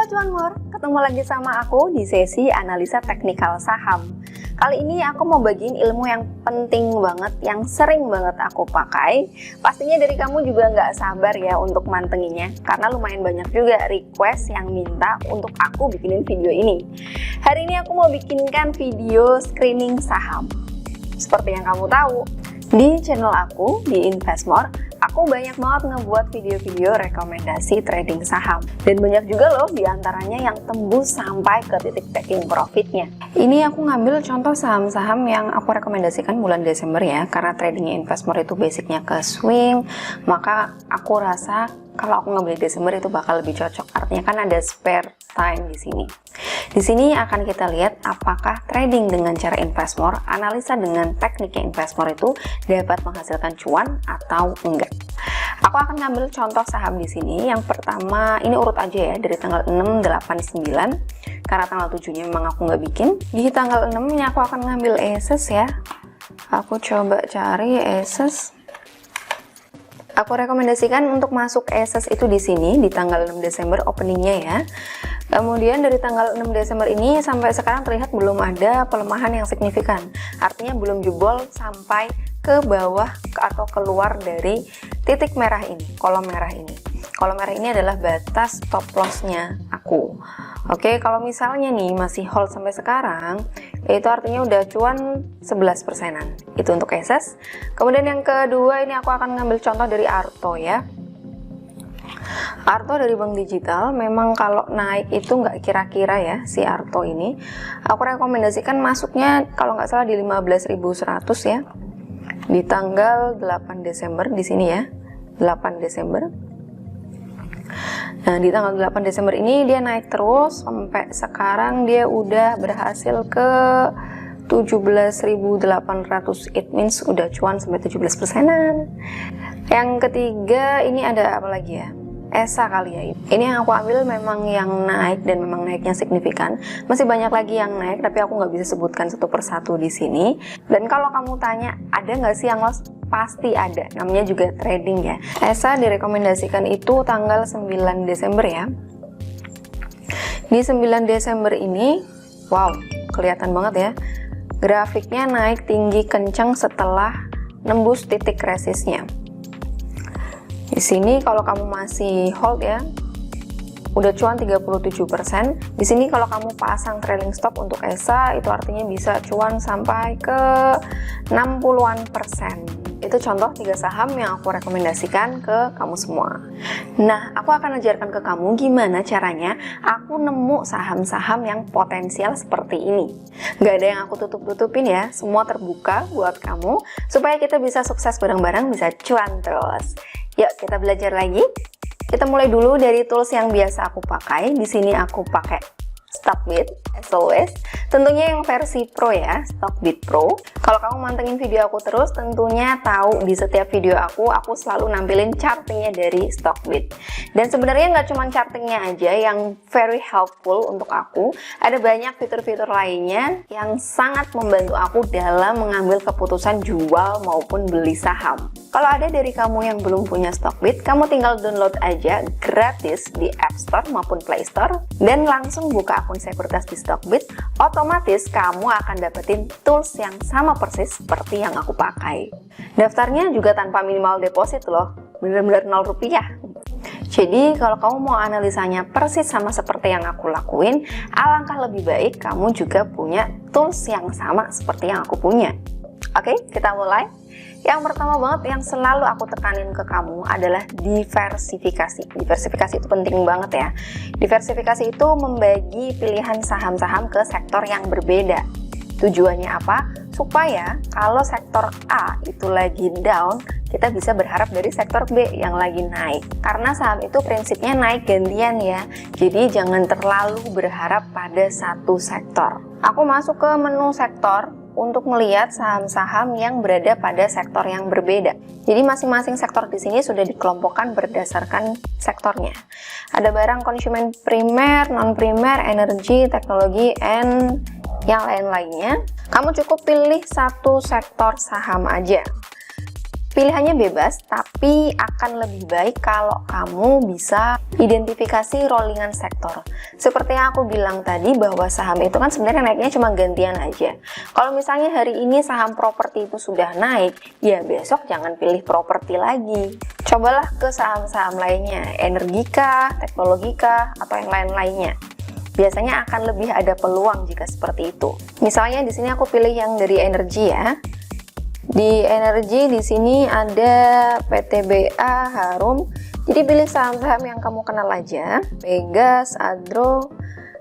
Halo cuanmor, ketemu lagi sama aku di sesi analisa teknikal saham. Kali ini aku mau bagiin ilmu yang penting banget, yang sering banget aku pakai. Pastinya dari kamu juga nggak sabar ya untuk mantenginnya, karena lumayan banyak juga request yang minta untuk aku bikinin video ini. Hari ini aku mau bikinkan video screening saham. Seperti yang kamu tahu, di channel aku, di Investmore, aku banyak banget ngebuat video-video rekomendasi trading saham. Dan banyak juga loh diantaranya yang tembus sampai ke titik taking profitnya. Ini aku ngambil contoh saham-saham yang aku rekomendasikan bulan Desember ya. Karena tradingnya Investmore itu basicnya ke swing, maka aku rasa kalau aku ngambil Desember itu bakal lebih cocok. Artinya kan ada spare time di sini. Di sini akan kita lihat apakah trading dengan cara Investmore, analisa dengan tekniknya Investmore itu dapat menghasilkan cuan atau enggak. Aku akan ngambil contoh saham di sini. Yang pertama, ini urut aja ya, dari tanggal 6, 8, 9. Karena tanggal 7-nya memang aku nggak bikin. Di tanggal 6-nya aku akan ngambil ESES ya. Aku coba cari ESES. Aku rekomendasikan untuk masuk ESES itu di sini di tanggal 6 Desember openingnya ya. Kemudian dari tanggal 6 Desember ini sampai sekarang terlihat belum ada pelemahan yang signifikan. Artinya belum jebol sampai ke bawah atau keluar dari titik merah ini, kolom merah ini. Kolom merah ini adalah batas stop loss-nya aku. Oke, kalau misalnya nih masih hold sampai sekarang, itu artinya udah cuan 11%-an. Itu untuk ESES. Kemudian yang kedua ini aku akan ngambil contoh dari Arto ya. Arto dari Bank Digital, memang kalau naik itu nggak kira-kira ya si Arto ini. Aku rekomendasikan masuknya kalau nggak salah di 15.100 ya. Di tanggal 8 Desember di sini ya. 8 Desember. Nah, di tanggal 8 Desember ini dia naik terus sampai sekarang dia udah berhasil ke 17.800. It means udah cuan sampai 17%-an. Yang ketiga ini ada apa lagi ya? ESA kali ya. Ini yang aku ambil memang yang naik dan memang naiknya signifikan. Masih banyak lagi yang naik tapi aku nggak bisa sebutkan satu persatu di sini. Dan kalau kamu tanya ada nggak sih yang loss? Pasti ada. Namanya juga trading ya. ESA direkomendasikan itu tanggal 9 Desember ya. Di 9 Desember ini, wow, kelihatan banget ya. Grafiknya naik tinggi kencang setelah nembus titik resistnya. Di sini kalau kamu masih hold ya, udah cuan 37%. Di sini kalau kamu pasang trailing stop untuk ESA, itu artinya bisa cuan sampai ke 60-an%. Itu contoh 3 saham yang aku rekomendasikan ke kamu semua. Nah, aku akan ajarkan ke kamu gimana caranya aku nemu saham-saham yang potensial seperti ini. Gak ada yang aku tutup-tutupin ya, semua terbuka buat kamu, supaya kita bisa sukses bareng-bareng, bisa cuan terus. Yuk kita belajar lagi. Kita mulai dulu dari tools yang biasa aku pakai. Di sini aku pakai Stockbit, as always. Tentunya yang versi Pro ya, Stockbit Pro. Kalau kamu mantengin video aku terus, tentunya tahu di setiap video aku selalu nampilin chartingnya dari Stockbit. Dan sebenarnya nggak cuma chartingnya aja yang very helpful untuk aku. Ada banyak fitur-fitur lainnya yang sangat membantu aku dalam mengambil keputusan jual maupun beli saham. Kalau ada dari kamu yang belum punya Stockbit, kamu tinggal download aja gratis di App Store maupun Play Store dan langsung buka akun sekuritas di Stockbit. Otomatis kamu akan dapetin tools yang sama persis seperti yang aku pakai. Daftarnya juga tanpa minimal deposit loh, bener-bener 0 rupiah. Jadi kalau kamu mau analisanya persis sama seperti yang aku lakuin, alangkah lebih baik kamu juga punya tools yang sama seperti yang aku punya. Oke, kita mulai. Yang pertama banget yang selalu aku tekanin ke kamu adalah diversifikasi. Diversifikasi itu penting banget ya. Diversifikasi itu membagi pilihan saham-saham ke sektor yang berbeda. Tujuannya apa? Supaya kalau sektor A itu lagi down, kita bisa berharap dari sektor B yang lagi naik. Karena saham itu prinsipnya naik gantian ya. Jadi jangan terlalu berharap pada satu sektor. Aku masuk ke menu sektor untuk melihat saham-saham yang berada pada sektor yang berbeda. Jadi masing-masing sektor di sini sudah dikelompokkan berdasarkan sektornya. Ada barang konsumen primer, non-primer, energi, teknologi, and yang lain-lainnya. Kamu cukup pilih satu sektor saham aja. Pilihannya bebas, tapi akan lebih baik kalau kamu bisa identifikasi rollingan sektor. Seperti yang aku bilang tadi bahwa saham itu kan sebenarnya naiknya cuma gantian aja. Kalau misalnya hari ini saham properti itu sudah naik, ya besok jangan pilih properti lagi. Cobalah ke saham-saham lainnya, energikah, teknologikah, atau yang lain-lainnya. Biasanya akan lebih ada peluang jika seperti itu. Misalnya di sini aku pilih yang dari energi ya. Di energi di sini ada PTBA, Harum. Jadi pilih saham-saham yang kamu kenal aja. Pegas, Adro.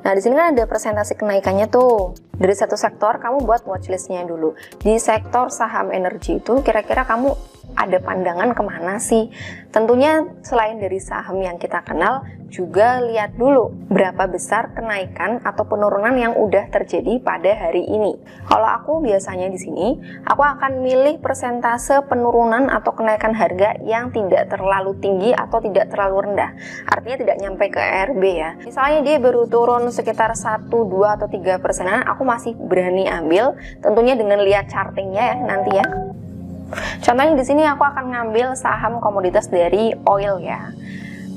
Nah, di sini kan ada presentasi kenaikannya tuh. Dari satu sektor kamu buat watchlistnya dulu. Di sektor saham energi itu kira-kira kamu ada pandangan kemana sih? Tentunya selain dari saham yang kita kenal, juga lihat dulu berapa besar kenaikan atau penurunan yang udah terjadi pada hari ini. Kalau aku biasanya di sini, aku akan milih persentase penurunan atau kenaikan harga yang tidak terlalu tinggi atau tidak terlalu rendah. Artinya tidak nyampe ke ERB ya. Misalnya dia baru turun sekitar 1, 2, atau 3%, aku masih berani ambil, tentunya dengan lihat chartingnya ya nanti ya. Contohnya di sini aku akan ngambil saham komoditas dari oil ya.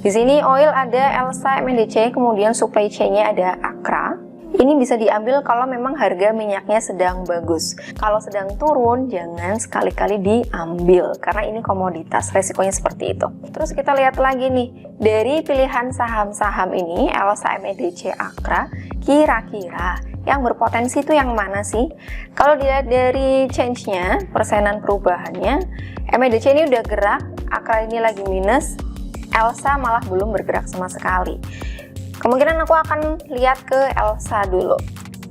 Di sini oil ada ELSA, MNDC, kemudian supply chain-nya ada Akra. Ini bisa diambil kalau memang harga minyaknya sedang bagus. Kalau sedang turun, jangan sekali-kali diambil karena ini komoditas, resikonya seperti itu. Terus kita lihat lagi nih, dari pilihan saham-saham ini, ELSA, MNDC, Akra, kira-kira yang berpotensi itu yang mana sih? Kalau dilihat dari change-nya, persenan perubahannya, MNDC ini udah gerak, Akra ini lagi minus, ELSA malah belum bergerak sama sekali. Kemungkinan aku akan lihat ke ELSA dulu.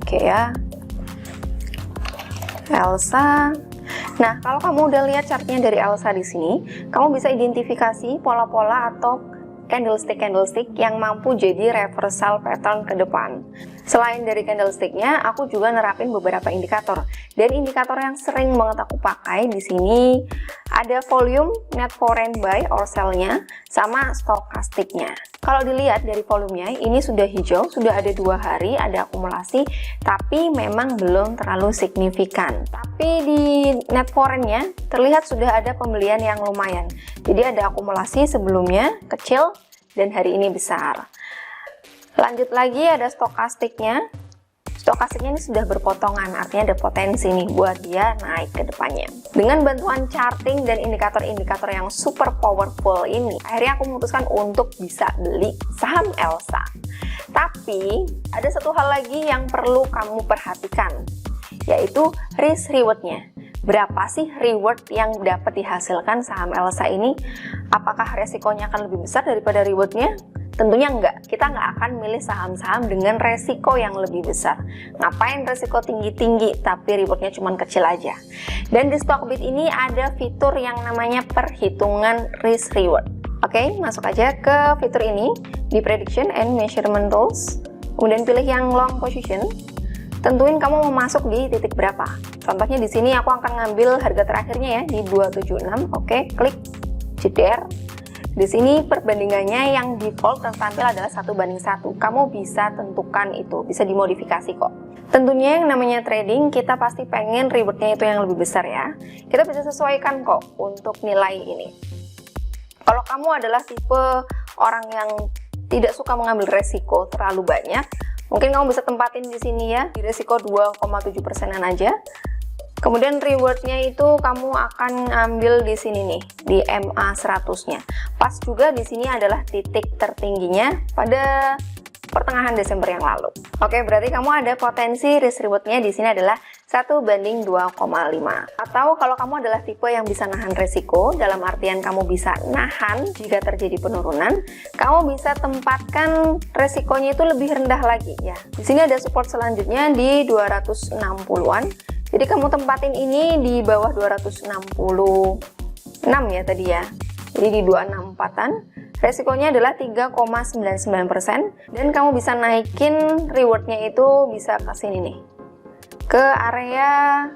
Oke ya. ELSA. Nah, kalau kamu udah lihat chartnya dari ELSA di sini, kamu bisa identifikasi pola-pola atau candlestick yang mampu jadi reversal pattern ke depan. Selain dari candlesticknya, aku juga nerapin beberapa indikator. Dan indikator yang sering banget aku pakai di sini ada volume, net foreign buy or sell-nya, sama stokastiknya. Kalau dilihat dari volumenya, ini sudah hijau, sudah ada 2 hari, ada akumulasi, tapi memang belum terlalu signifikan. Tapi di net foreign-nya terlihat sudah ada pembelian yang lumayan. Jadi ada akumulasi sebelumnya kecil dan hari ini besar. Lanjut lagi ada stokastiknya. Stokastiknya ini sudah berpotongan, artinya ada potensi nih buat dia naik ke depannya. Dengan bantuan charting dan indikator-indikator yang super powerful ini, akhirnya aku memutuskan untuk bisa beli saham ELSA. Tapi, ada satu hal lagi yang perlu kamu perhatikan, yaitu risk reward-nya. Berapa sih reward yang dapat dihasilkan saham ELSA ini? Apakah resikonya akan lebih besar daripada reward-nya? Tentunya enggak, kita nggak akan milih saham-saham dengan resiko yang lebih besar. Ngapain resiko tinggi-tinggi tapi rewardnya cuma kecil aja. Dan di Stockbit ini ada fitur yang namanya perhitungan risk reward. Oke, masuk aja ke fitur ini di Prediction and Measurement Rules. Kemudian pilih yang long position. Tentuin kamu mau masuk di titik berapa. Contohnya di sini aku akan ngambil harga terakhirnya ya di 276. Oke, klik jeder. Di sini perbandingannya yang default tertampil adalah 1:1. Kamu bisa tentukan itu, bisa dimodifikasi kok. Tentunya yang namanya trading, kita pasti pengen rewardnya itu yang lebih besar ya. Kita bisa sesuaikan kok untuk nilai ini. Kalau kamu adalah tipe orang yang tidak suka mengambil resiko terlalu banyak, mungkin kamu bisa tempatin di sini ya, di resiko 2,7%-an aja. Kemudian rewardnya itu kamu akan ambil di sini nih, di MA 100-nya. Pas juga di sini adalah titik tertingginya pada pertengahan Desember yang lalu. Oke, berarti kamu ada potensi risk rewardnya di sini adalah 1:2,5. Atau kalau kamu adalah tipe yang bisa nahan resiko, dalam artian kamu bisa nahan jika terjadi penurunan, kamu bisa tempatkan resikonya itu lebih rendah lagi ya. Di sini ada support selanjutnya di 260-an. Jadi kamu tempatin ini di bawah 266 ya tadi ya. Jadi di 264-an. Resikonya adalah 3,99% dan kamu bisa naikin rewardnya itu bisa ke sini nih. Ke area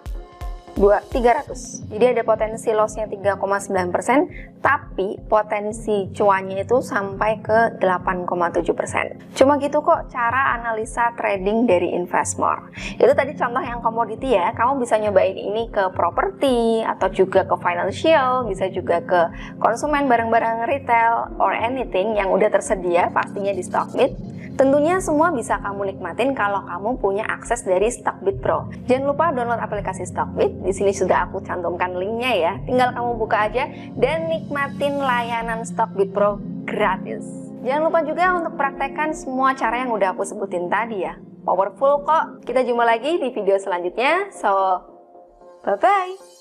300. Jadi ada potensi lossnya 3,9%, tapi potensi cuannya itu sampai ke 8,7%. Cuma gitu kok cara analisa trading dari Investmore. Itu tadi contoh yang komoditi ya, kamu bisa nyobain ini ke properti, atau juga ke financial, bisa juga ke konsumen barang-barang retail, or anything yang udah tersedia pastinya di Stockbit. Tentunya semua bisa kamu nikmatin kalau kamu punya akses dari Stockbit Pro. Jangan lupa download aplikasi Stockbit. Di sini sudah aku cantumkan linknya ya. Tinggal kamu buka aja dan nikmatin layanan Stockbit Pro gratis. Jangan lupa juga untuk praktekkan semua cara yang udah aku sebutin tadi ya. Powerful kok. Kita jumpa lagi di video selanjutnya. So, bye-bye.